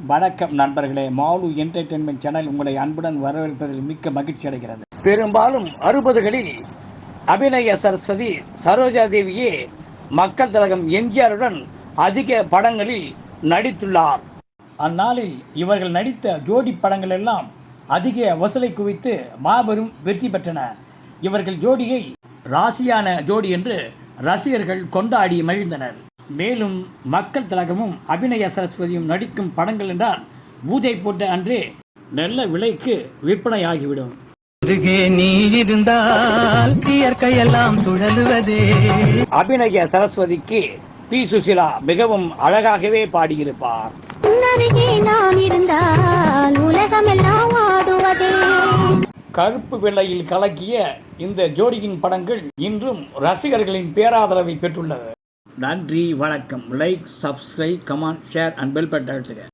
வணக்கம் நண்பர்களே, mall entertainment channel உங்களை அன்புடன் வரவேற்பதில் மிக்க மகிழ்ச்சி அடைகிறது. பெரும்பாலும் 60களில் அபிநய சரஸ்வதி சரோஜா தேவியே மக்கள் திலகம் எம்ஜிஆருடன் அதிக படங்களில் நடித்துள்ளார். அந்நாளில் இவர்கள் நடித்த ஜோடி படங்கள் எல்லாம் அதிக வசூலை குவித்து மாபெரும் வெற்றி பெற்றன. இவர்கள் ஜோடியை ராசியான ஜோடி என்று ரசிகர்கள் கொண்டாடி மகிழ்ந்தனர். மேலும் மக்கள் திலகமும் அபிநய சரஸ்வதியும் நடிக்கும் படங்கள் என்றால் பூஜை போட்ட அன்றே நல்ல விலைக்கு விற்பனையாகிவிடும். நீ இருந்தால் இயற்கையெல்லாம் சுழலுவதே. அபிநய சரஸ்வதிக்கு பி. சுசிலா மிகவும் அழகாகவே பாடியிருப்பார். கருப்பு வெள்ளையில் கலக்கிய இந்த ஜோடியின் படங்கள் இன்றும் ரசிகர்களின் பேராதரவை பெற்றுள்ளது. நன்றி, வணக்கம். Like, subscribe, comment, share and bell button அழுத்துக.